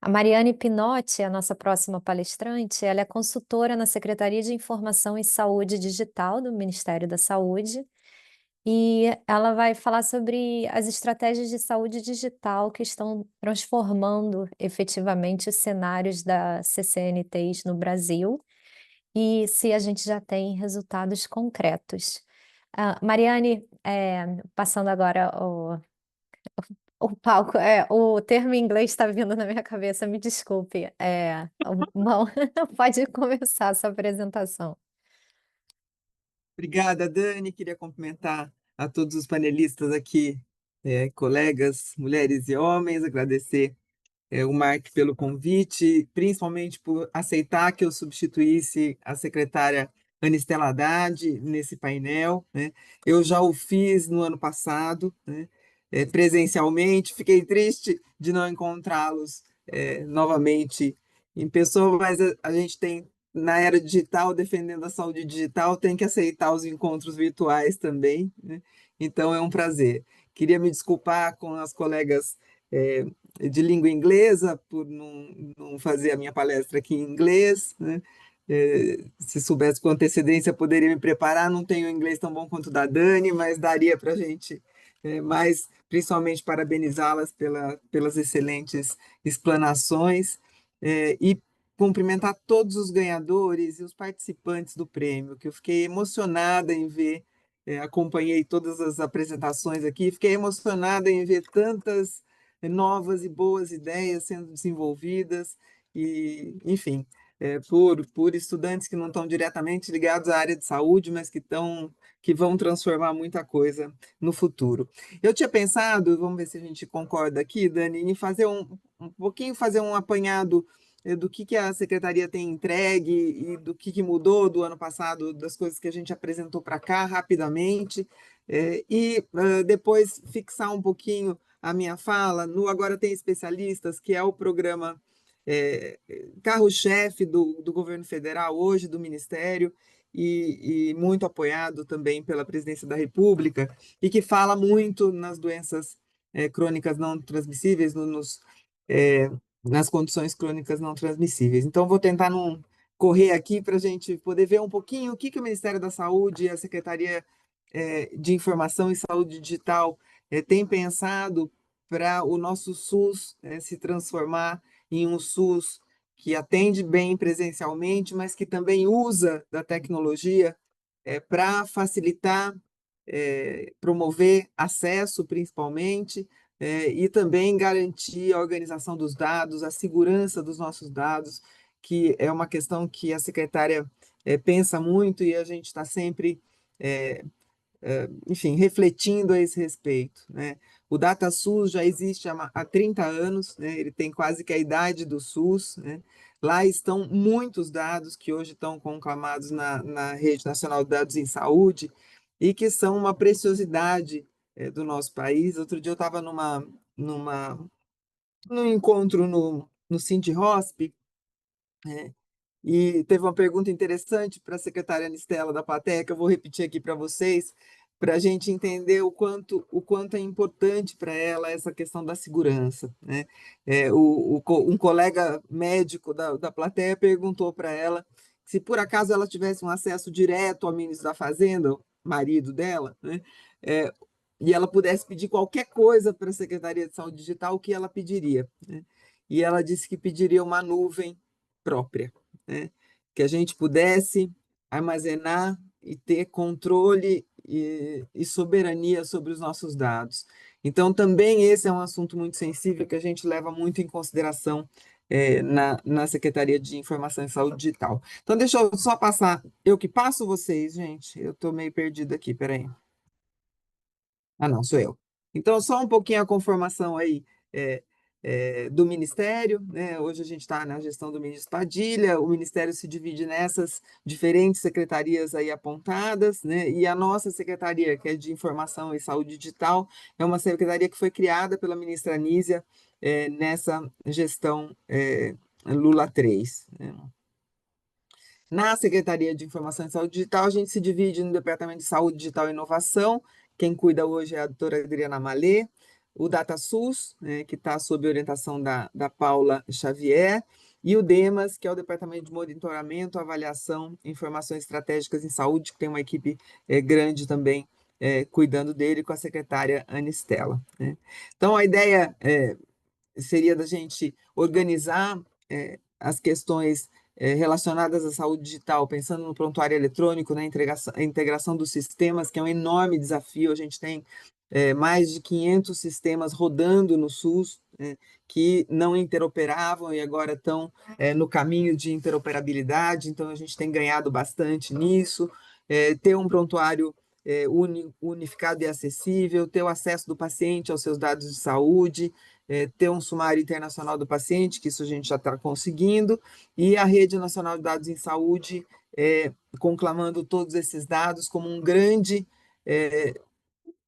A Mariane Pinotti, a nossa próxima palestrante, ela é consultora na Secretaria de Informação e Saúde Digital do Ministério da Saúde, e ela vai falar sobre as estratégias de saúde digital que estão transformando efetivamente os cenários da CCNTs no Brasil, e se a gente já tem resultados concretos. Mariane, passando agora o palco, o termo em inglês está vindo na minha cabeça, me desculpe. Bom, pode começar a sua apresentação. Obrigada, Dani. Queria cumprimentar a todos os panelistas aqui, colegas, mulheres e homens, agradecer o Mark pelo convite, principalmente por aceitar que eu substituísse a secretária Anistela Haddad nesse painel, né? Eu já o fiz no ano passado, né, presencialmente, fiquei triste de não encontrá-los novamente em pessoa, mas a gente tem, na era digital, defendendo a saúde digital, tem que aceitar os encontros virtuais também, né? Então é um prazer. Queria me desculpar com as colegas é, de língua inglesa, por não fazer a minha palestra aqui em inglês, né? Se soubesse com antecedência, poderia me preparar. Não tenho inglês tão bom quanto o da Dani, mas daria para a gente, mais, principalmente, parabenizá-las pelas excelentes explanações, e cumprimentar todos os ganhadores e os participantes do prêmio, que eu fiquei emocionada em ver, acompanhei todas as apresentações aqui, fiquei emocionada em ver tantas novas e boas ideias sendo desenvolvidas, e, enfim, por estudantes que não estão diretamente ligados à área de saúde, mas que vão transformar muita coisa no futuro. Eu tinha pensado, vamos ver se a gente concorda aqui, Dani, em fazer fazer um apanhado do que a secretaria tem entregue e do que mudou do ano passado, das coisas que a gente apresentou para cá rapidamente, e depois fixar um pouquinho a minha fala no Agora Tem Especialistas, que é o programa carro-chefe do governo federal hoje, do Ministério, e muito apoiado também pela Presidência da República, e que fala muito nas doenças crônicas não transmissíveis, é, nas condições crônicas não transmissíveis. Então, vou tentar não correr aqui para a gente poder ver um pouquinho o que o Ministério da Saúde e a Secretaria de Informação e Saúde Digital tem pensado para o nosso SUS se transformar em um SUS que atende bem presencialmente, mas que também usa da tecnologia para facilitar, promover acesso, principalmente, e também garantir a organização dos dados, a segurança dos nossos dados, que é uma questão que a secretária pensa muito e a gente está sempre, enfim, refletindo a esse respeito, né? O DataSUS já existe há 30 anos, né? Ele tem quase que a idade do SUS, né? Lá estão muitos dados que hoje estão conclamados na Rede Nacional de Dados em Saúde e que são uma preciosidade do nosso país. Outro dia eu estava num encontro no Sindhosp, e teve uma pergunta interessante para a secretária Anistela da plateia, que eu vou repetir aqui para vocês, para a gente entender o quanto é importante para ela essa questão da segurança, né? Um colega médico da plateia perguntou para ela se por acaso ela tivesse um acesso direto ao ministro da Fazenda, o marido dela, né? É, e ela pudesse pedir qualquer coisa para a Secretaria de Saúde Digital, o que ela pediria, né? E ela disse que pediria uma nuvem própria, né? Que a gente pudesse armazenar e ter controle e soberania sobre os nossos dados. Então, também esse é um assunto muito sensível que a gente leva muito em consideração na Secretaria de Informação e Saúde Digital. Então, deixa eu só passar. Eu que passo vocês, gente? Eu estou meio perdido aqui, peraí. Ah, não, sou eu. Então, só um pouquinho a conformação aí é, do Ministério, né? Hoje a gente está na gestão do ministro Padilha, o Ministério se divide nessas diferentes secretarias aí apontadas, né? E a nossa secretaria, que é de Informação e Saúde Digital, é uma secretaria que foi criada pela ministra Anísia nessa gestão Lula 3, né? Na Secretaria de Informação e Saúde Digital, a gente se divide no Departamento de Saúde Digital e Inovação. Quem cuida hoje é a doutora Adriana Malê. o DataSUS, né, que está sob orientação da Paula Xavier, e o DEMAS, que é o Departamento de Monitoramento, Avaliação e Informações Estratégicas em Saúde, que tem uma equipe grande também cuidando dele, com a secretária Anistela, né? Então, a ideia seria da gente organizar as questões relacionadas à saúde digital, pensando no prontuário eletrônico, na integração dos sistemas, que é um enorme desafio. A gente tem mais de 500 sistemas rodando no SUS, que não interoperavam e agora estão no caminho de interoperabilidade, então a gente tem ganhado bastante nisso. Ter um prontuário unificado e acessível, ter o acesso do paciente aos seus dados de saúde, ter um sumário internacional do paciente, que isso a gente já está conseguindo, e a Rede Nacional de Dados em Saúde conclamando todos esses dados como um grande,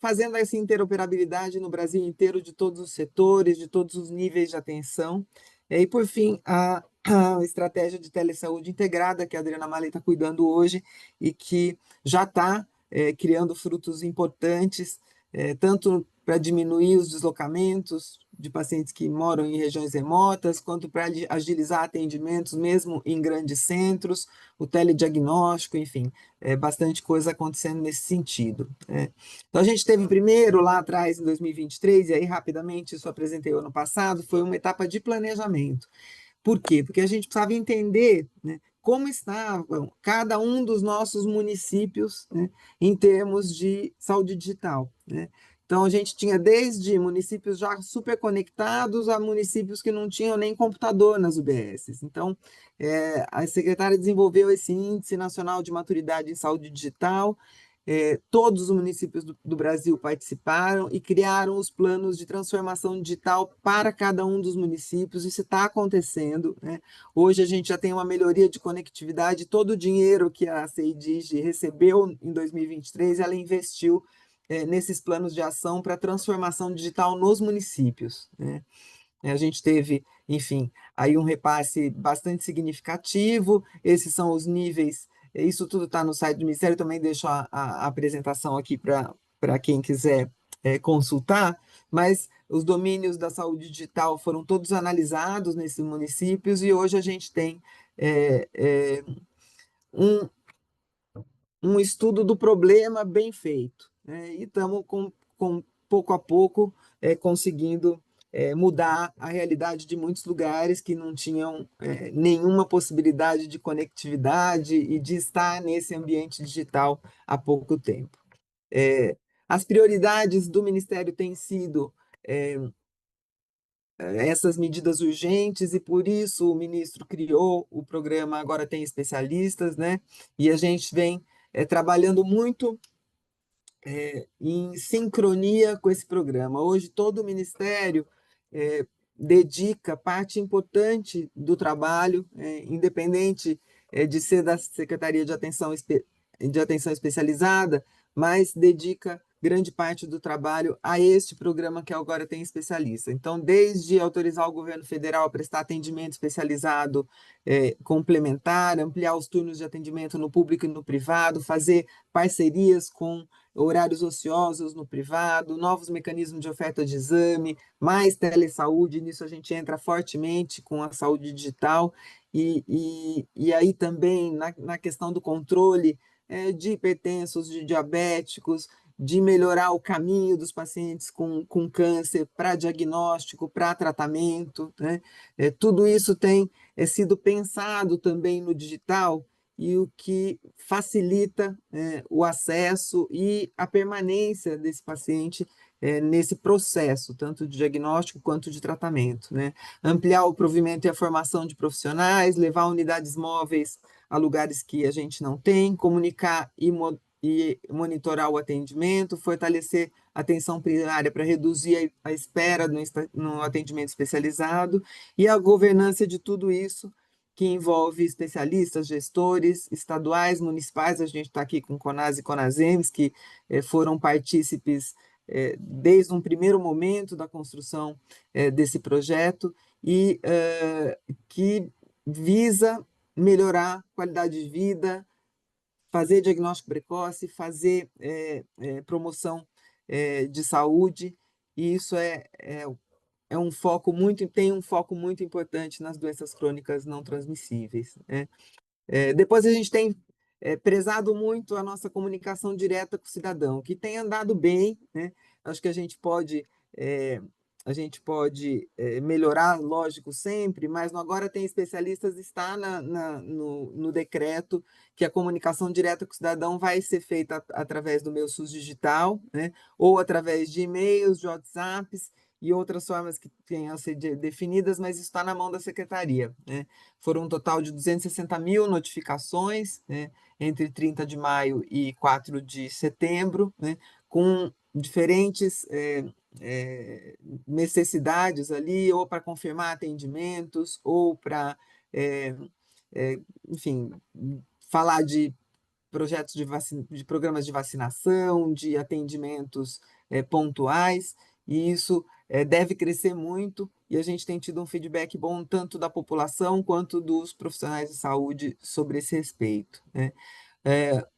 fazendo essa interoperabilidade no Brasil inteiro, de todos os setores, de todos os níveis de atenção. E, por fim, a estratégia de telesaúde integrada, que a Adriana Mali está cuidando hoje, e que já está criando frutos importantes, tanto para diminuir os deslocamentos de pacientes que moram em regiões remotas, quanto para agilizar atendimentos, mesmo em grandes centros, o telediagnóstico, enfim, bastante coisa acontecendo nesse sentido. Então, a gente teve primeiro, lá atrás, em 2023, e aí rapidamente isso apresentei ano passado, foi uma etapa de planejamento. Por quê? Porque a gente precisava entender, né, como estavam cada um dos nossos municípios, né, em termos de saúde digital, né? Então, a gente tinha desde municípios já super conectados a municípios que não tinham nem computador nas UBSs. Então, a secretária desenvolveu esse Índice Nacional de Maturidade em Saúde Digital. Todos os municípios do Brasil participaram e criaram os planos de transformação digital para cada um dos municípios. Isso está acontecendo, né? Hoje a gente já tem uma melhoria de conectividade. Todo o dinheiro que a CEDIG recebeu em 2023, ela investiu nesses planos de ação para transformação digital nos municípios, né? A gente teve, enfim, aí um repasse bastante significativo. Esses são os níveis, isso tudo está no site do Ministério, também deixo a apresentação aqui para quem quiser consultar, mas os domínios da saúde digital foram todos analisados nesses municípios, e hoje a gente tem um, um estudo do problema bem feito, né? E estamos com pouco a pouco conseguindo mudar a realidade de muitos lugares que não tinham nenhuma possibilidade de conectividade e de estar nesse ambiente digital há pouco tempo. As prioridades do Ministério têm sido essas medidas urgentes, e por isso o ministro criou o programa Agora Tem Especialistas, né? E a gente vem trabalhando muito em sincronia com esse programa. Hoje, todo o Ministério dedica parte importante do trabalho, independente de ser da Secretaria de Atenção Especializada, mas dedica grande parte do trabalho a este programa que agora tem especialista. Então, desde autorizar o governo federal a prestar atendimento especializado complementar, ampliar os turnos de atendimento no público e no privado, fazer parcerias com horários ociosos no privado, novos mecanismos de oferta de exame, mais telesaúde. Nisso a gente entra fortemente com a saúde digital, e aí também na questão do controle de hipertensos, de diabéticos, de melhorar o caminho dos pacientes com câncer para diagnóstico, para tratamento, né? Tudo isso tem sido pensado também no digital, e o que facilita o acesso e a permanência desse paciente nesse processo, tanto de diagnóstico quanto de tratamento, né? Ampliar o provimento e a formação de profissionais, levar unidades móveis a lugares que a gente não tem, comunicar e monitorar o atendimento, fortalecer a atenção primária para reduzir a espera no atendimento especializado, e a governança de tudo isso, que envolve especialistas, gestores estaduais, municipais. A gente está aqui com CONAS e CONASEMS, que foram partícipes desde um primeiro momento da construção desse projeto, e que visa melhorar a qualidade de vida, fazer diagnóstico precoce, fazer promoção de saúde, e isso é um foco muito, tem um foco muito importante nas doenças crônicas não transmissíveis, né? Depois a gente tem prezado muito a nossa comunicação direta com o cidadão, que tem andado bem, né? Acho que eh, a gente pode melhorar, lógico, sempre, mas agora tem especialistas, está no decreto que a comunicação direta com o cidadão vai ser feita através do meu SUS digital, né? Ou através de e-mails, de WhatsApps e outras formas que tenham a ser definidas, mas isso está na mão da secretaria, né? Foram um total de 260 mil notificações, né, entre 30 de maio e 4 de setembro, né, com diferentes necessidades ali, ou para confirmar atendimentos, ou para, é, enfim, falar de projetos de programas de vacinação, de atendimentos pontuais, e isso deve crescer muito, e a gente tem tido um feedback bom tanto da população quanto dos profissionais de saúde sobre esse respeito, né?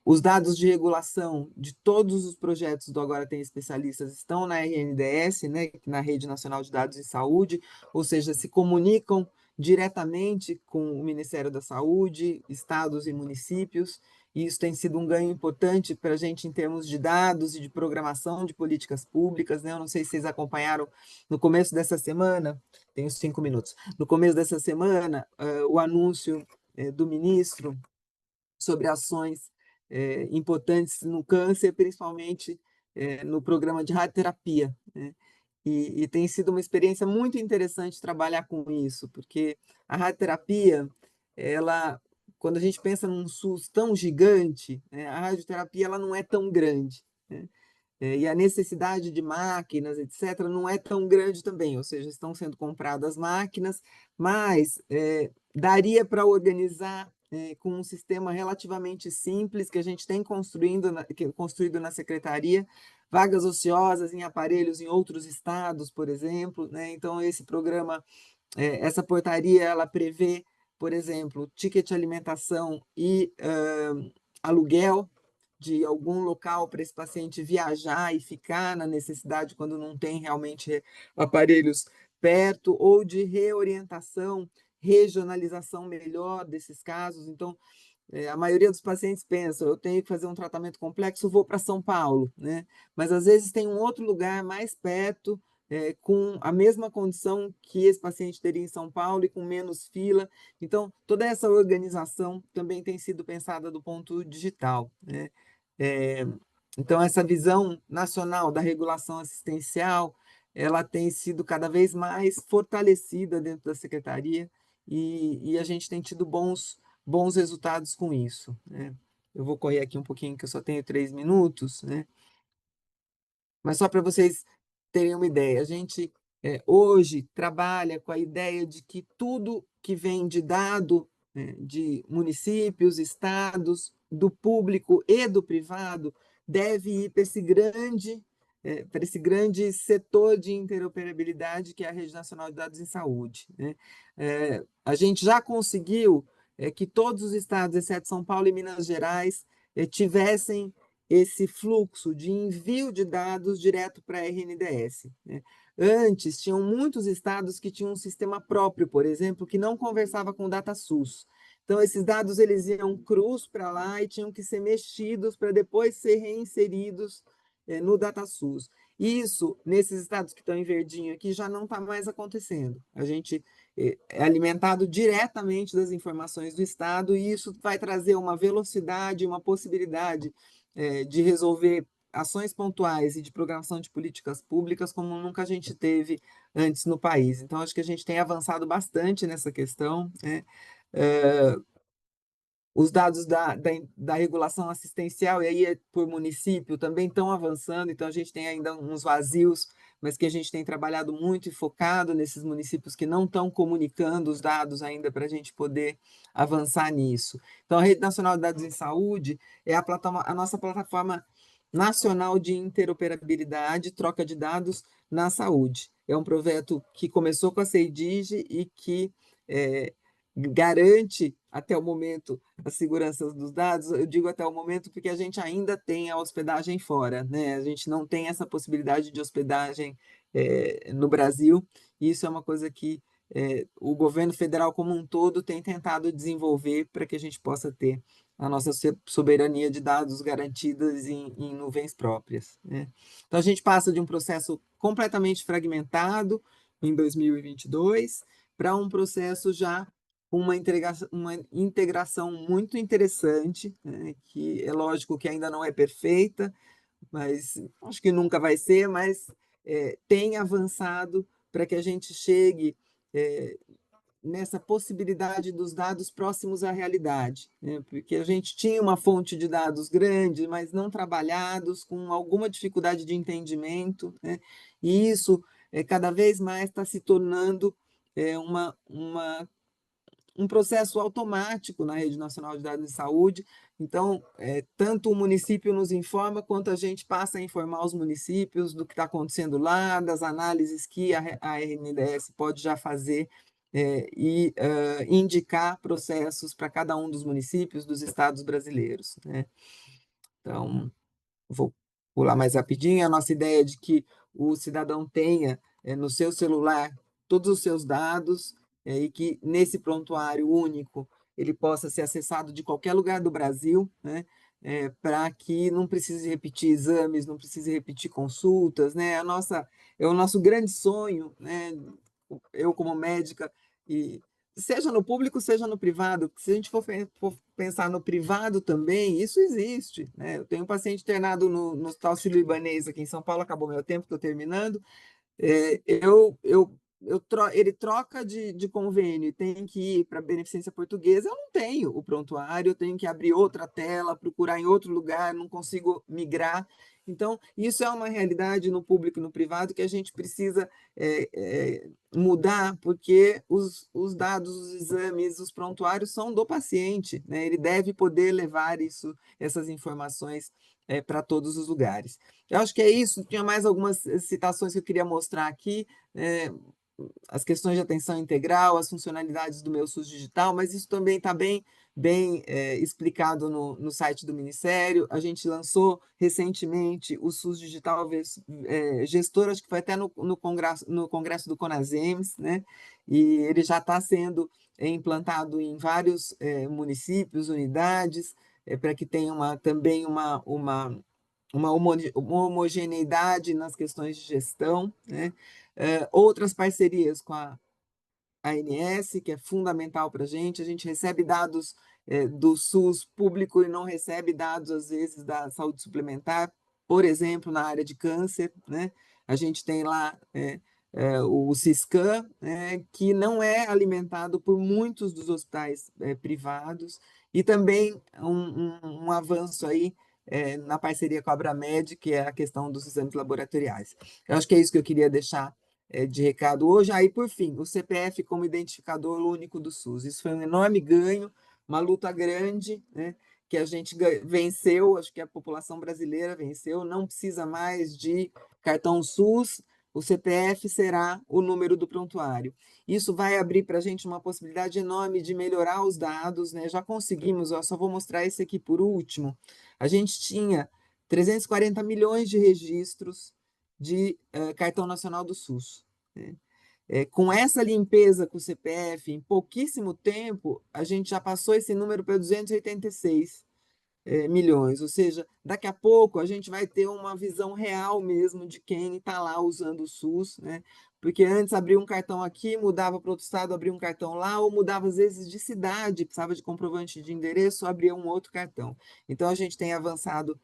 Os dados de regulação de todos os projetos do Agora Tem Especialistas estão na RNDS, né, na Rede Nacional de Dados de Saúde, ou seja, se comunicam diretamente com o Ministério da Saúde, estados e municípios, e isso tem sido um ganho importante para a gente em termos de dados e de programação de políticas públicas, né? Eu não sei se vocês acompanharam no começo dessa semana, tenho 5 minutos, no começo dessa semana, o anúncio do ministro sobre ações importantes no câncer, principalmente no programa de radioterapia, né? E tem sido uma experiência muito interessante trabalhar com isso, porque a radioterapia, ela, quando a gente pensa num SUS tão gigante, né, a radioterapia ela não é tão grande, né? E a necessidade de máquinas, etc., não é tão grande também, ou seja, estão sendo compradas máquinas, mas daria para organizar com um sistema relativamente simples que a gente tem construído na secretaria, vagas ociosas em aparelhos em outros estados, por exemplo, né? Então, esse programa, essa portaria, ela prevê, por exemplo, ticket alimentação e aluguel de algum local para esse paciente viajar e ficar na necessidade quando não tem realmente aparelhos perto, ou de reorientação, regionalização melhor desses casos. Então, a maioria dos pacientes pensa, eu tenho que fazer um tratamento complexo, vou para São Paulo, né? Mas às vezes tem um outro lugar mais perto, com a mesma condição que esse paciente teria em São Paulo e com menos fila. Então, toda essa organização também tem sido pensada do ponto digital, né? É, então, essa visão nacional da regulação assistencial, ela tem sido cada vez mais fortalecida dentro da secretaria, e a gente tem tido bons resultados com isso, né? Eu vou correr aqui um pouquinho, que eu só tenho 3 minutos, né? Mas só para vocês terem uma ideia, a gente hoje trabalha com a ideia de que tudo que vem de dado, de municípios, estados, do público e do privado, deve ir para esse grande setor de interoperabilidade que é a Rede Nacional de Dados em Saúde, né? A gente já conseguiu que todos os estados, exceto São Paulo e Minas Gerais, tivessem esse fluxo de envio de dados direto para a RNDS, né? Antes, tinham muitos estados que tinham um sistema próprio, por exemplo, que não conversava com o DataSUS. Então, esses dados eles iam crus para lá e tinham que ser mexidos para depois ser reinseridos no DataSUS. Isso, nesses estados que estão em verdinho aqui, já não está mais acontecendo. A gente é alimentado diretamente das informações do estado, e isso vai trazer uma velocidade, uma possibilidade de resolver ações pontuais e de programação de políticas públicas como nunca a gente teve antes no país. Então, acho que a gente tem avançado bastante nessa questão, né? Os dados da regulação assistencial, e aí por município, também estão avançando, então a gente tem ainda uns vazios, mas que a gente tem trabalhado muito e focado nesses municípios que não estão comunicando os dados ainda para a gente poder avançar nisso. Então, a Rede Nacional de Dados em Saúde é a nossa plataforma nacional de interoperabilidade, troca de dados na saúde. É um projeto que começou com a CEIDIGE e que garante até o momento a segurança dos dados. Eu digo até o momento porque a gente ainda tem a hospedagem fora, né? A gente não tem essa possibilidade de hospedagem no Brasil, e isso é uma coisa que o governo federal como um todo tem tentado desenvolver para que a gente possa ter a nossa soberania de dados garantidas em nuvens próprias, né? Então, a gente passa de um processo completamente fragmentado em 2022 para um processo já com uma integração muito interessante, né? Que é lógico que ainda não é perfeita, mas acho que nunca vai ser, mas tem avançado para que a gente chegue é, nessa possibilidade dos dados próximos à realidade, né? Porque a gente tinha uma fonte de dados grande, mas não trabalhados, com alguma dificuldade de entendimento, né? E isso cada vez mais está se tornando um processo automático na Rede Nacional de Dados de Saúde. Então, tanto o município nos informa, quanto a gente passa a informar os municípios do que está acontecendo lá, das análises que a RNDS pode já fazer e indicar processos para cada um dos municípios dos estados brasileiros, né? Então, vou pular mais rapidinho. A nossa ideia é de que o cidadão tenha no seu celular todos os seus dados e que nesse prontuário único ele possa ser acessado de qualquer lugar do Brasil, né? Para que não precise repetir exames, não precise repetir consultas, né? É o nosso grande sonho, né? Eu como médica, e seja no público, seja no privado, porque se a gente for pensar no privado também, isso existe, né? Eu tenho um paciente internado no Hospital Sírio-Libanês aqui em São Paulo, acabou meu tempo, estou terminando. Ele troca de convênio e tem que ir para a Beneficência Portuguesa, eu não tenho o prontuário, eu tenho que abrir outra tela, procurar em outro lugar, não consigo migrar. Então, isso é uma realidade no público e no privado que a gente precisa mudar, porque os dados, os exames, os prontuários são do paciente, né? Ele deve poder levar essas informações para todos os lugares. Eu acho que é isso. Tinha mais algumas citações que eu queria mostrar aqui, é, as questões de atenção integral, as funcionalidades do meu SUS digital, mas isso também está bem explicado no site do Ministério. A gente lançou recentemente o SUS Digital Gestor, acho que foi até no congresso do Conasems, né? E ele já está sendo implantado em vários municípios, unidades, para que tenha também uma homogeneidade nas questões de gestão, né? Outras parcerias com a ANS, que é fundamental para a gente recebe dados do SUS público e não recebe dados, às vezes, da saúde suplementar, por exemplo, na área de câncer, né? A gente tem lá o Ciscan, que não é alimentado por muitos dos hospitais privados, e também um avanço aí na parceria com a Abramed, que é a questão dos exames laboratoriais. Eu acho que é isso que eu queria deixar de recado hoje. Aí, por fim, o CPF como identificador único do SUS. Isso foi um enorme ganho, uma luta grande, né, que a gente venceu, acho que a população brasileira venceu, não precisa mais de cartão SUS, o CPF será o número do prontuário. Isso vai abrir para a gente uma possibilidade enorme de melhorar os dados, né? Já conseguimos, só vou mostrar esse aqui por último. A gente tinha 340 milhões de registros de cartão nacional do SUS, né? Com essa limpeza com o CPF, em pouquíssimo tempo, a gente já passou esse número para 286 milhões, ou seja, daqui a pouco a gente vai ter uma visão real mesmo de quem está lá usando o SUS, né? Porque antes abria um cartão aqui, mudava para outro estado, abria um cartão lá, ou mudava às vezes de cidade, precisava de comprovante de endereço, abria um outro cartão. Então a gente tem avançado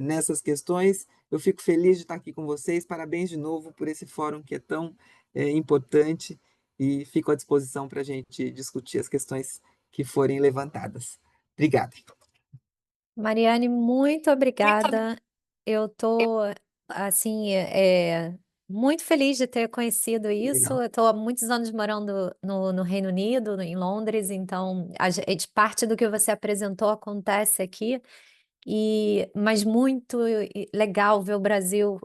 nessas questões. Eu fico feliz de estar aqui com vocês. Parabéns de novo por esse fórum que é tão importante e fico à disposição para a gente discutir as questões que forem levantadas. Obrigada. Mariane, muito obrigada. Eu estou, assim, muito feliz de ter conhecido isso. Legal. Eu estou há muitos anos morando no Reino Unido, em Londres, então parte do que você apresentou acontece aqui. Mas muito legal ver o Brasil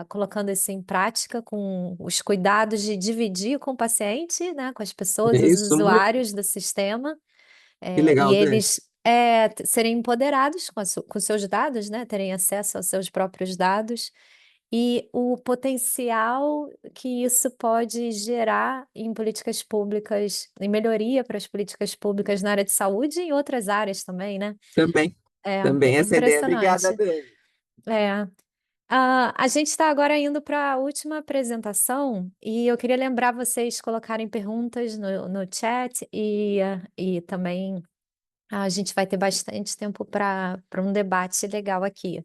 colocando isso em prática, com os cuidados de dividir com o paciente, né, com as pessoas, É os isso, muito usuários do sistema, que e legal, Dani. eles serem empoderados com seus dados, né, terem acesso aos seus próprios dados e o potencial que isso pode gerar em políticas públicas, em melhoria para as políticas públicas na área de saúde e em outras áreas também, né? Também, É, também essa ideia. Obrigada, impressionante. Dani. É. A gente está agora indo para a última apresentação e eu queria lembrar vocês colocarem perguntas no chat e também a gente vai ter bastante tempo para um debate legal aqui.